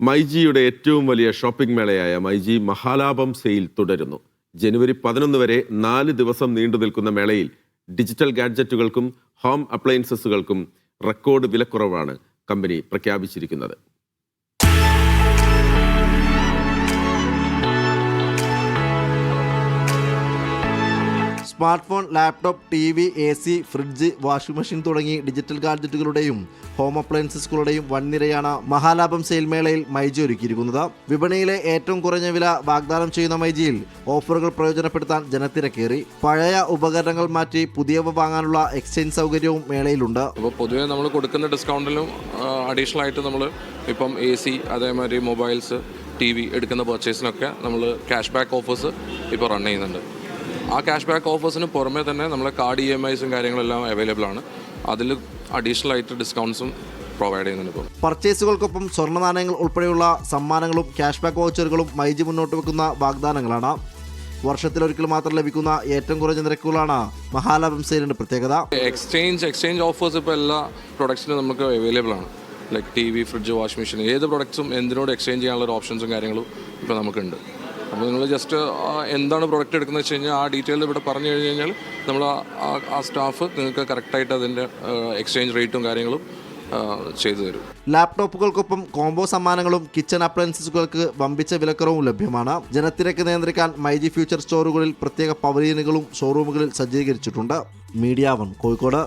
മൈജിയുടെ ഏറ്റവും വലിയ shopping മേളയായ myG മഹാലാഭം sale തുടരുന്നു. ജനുവരി 11 വരെ 4 ദിവസം നീണ്ടു നിൽക്കുന്ന മേളയിൽ ഡിജിറ്റൽ ഗാഡ്ജറ്റുകൾക്കും ഹോം അപ്ലയൻസസുകൾക്കും റെക്കോർഡ് വിലക്കുറവാണ് കമ്പനി പ്രഖ്യാപിച്ചിരിക്കുന്നത്. Smart phone, laptop, TV, AC, fridge, washing machine തുടങ്ങി ഡിജിറ്റൽ ഗാഡ്ജറ്റുകളുടെയും ഹോം അപ്ലയൻസസുകളുടെയും വൻനിരയാണ് മഹാലാഭം സെയിൽ മേളയിൽ മൈജി ഒരുക്കിയിരിക്കുന്നത്. വിപണിയിലെ ഏറ്റവും കുറഞ്ഞ വില വാഗ്ദാനം ചെയ്യുന്ന മൈജിയിൽ ഓഫറുകൾ പ്രയോജനപ്പെടുത്താൻ ജനത്തിരക്കേറി. പഴയ ഉപകരണങ്ങൾ മാറ്റി പുതിയവ വാങ്ങാനുള്ള എക്സ്ചേഞ്ച് സൗകര്യവും മേളയിലുണ്ട്. ഇപ്പോൾ പൊതുവേ നമ്മൾ കൊടുക്കുന്ന ഡിസ്കൗണ്ടിലും അഡീഷണൽ ആയിട്ട് നമ്മൾ ഇപ്പം AC, അതേമാതിരി മൊബൈൽസ്, TV എടുക്കുന്ന പർച്ചേസിനൊക്കെ നമ്മൾ ക്യാഷ് ബാക്ക് ഓഫേഴ്സ് ഇപ്പോൾ റൺ ചെയ്യുന്നുണ്ട്. ആ ക്യാഷ് ബാക്ക് ഓഫേഴ്സിന് പുറമേ തന്നെ നമ്മളെ കാർഡ് EMIസും കാര്യങ്ങളെല്ലാം അവൈലബിൾ ആണ്. അതിൽ അഡീഷണൽ ആയിട്ട് ഡിസ്കൗണ്ട്സും പ്രൊവൈഡ് ചെയ്യുന്നുണ്ട്. ഇപ്പോൾ പർച്ചേസുകൾക്കൊപ്പം സ്വർണ്ണ നാണയങ്ങൾ ഉൾപ്പെടെയുള്ള സമ്മാനങ്ങളും ക്യാഷ് ബാക്ക് വൗച്ചറുകളും മൈജി മുന്നോട്ട് വെക്കുന്ന വാഗ്ദാനങ്ങളാണ്. വർഷത്തിലൊരിക്കൽ മാത്രം ലഭിക്കുന്ന ഏറ്റവും കുറഞ്ഞ നിരക്കുകളാണ് മഹാലാഭം സെയിലിൻ്റെ പ്രത്യേകത. എക്സ്ചേഞ്ച് ഓഫേഴ്സ് ഇപ്പോൾ എല്ലാ പ്രൊഡക്ട്സിനും നമുക്ക് അവൈലബിൾ ആണ്. Like TV, fridge, washing machine, ഏത് പ്രൊഡക്ട്സും എന്തിനോട് എക്സ്ചേഞ്ച് ചെയ്യാനുള്ള ഓപ്ഷൻസും കാര്യങ്ങളും ഇപ്പോൾ നമുക്കുണ്ട്. അപ്പോൾ നിങ്ങൾ ജസ്റ്റ് എന്താണ് പ്രൊഡക്റ്റ് എടുക്കുന്നത് വെച്ച് കഴിഞ്ഞാൽ ആ ഡീറ്റെയിൽ ഇവിടെ പറഞ്ഞു കഴിഞ്ഞ് കഴിഞ്ഞാൽ നമ്മൾ ആ സ്റ്റാഫ് നിങ്ങൾക്ക് കറക്റ്റായിട്ട് അതിൻ്റെ എക്സ്ചേഞ്ച് റേറ്റും കാര്യങ്ങളും ചെയ്തു തരും. ലാപ്ടോപ്പുകൾക്കൊപ്പം കോംബോ സമ്മാനങ്ങളും കിച്ചൺ അപ്ലയൻസസുകൾക്ക് വമ്പിച്ച വിലക്കുറവും ലഭ്യമാണ്. ജനത്തിരക്ക് നിയന്ത്രിക്കാൻ മൈജി ഫ്യൂച്ചർ സ്റ്റോറുകളിൽ പ്രത്യേക പവലിയനുകളും ഷോറൂമുകളിൽ സജ്ജീകരിച്ചിട്ടുണ്ട്. മീഡിയ 1 കോഴിക്കോട്.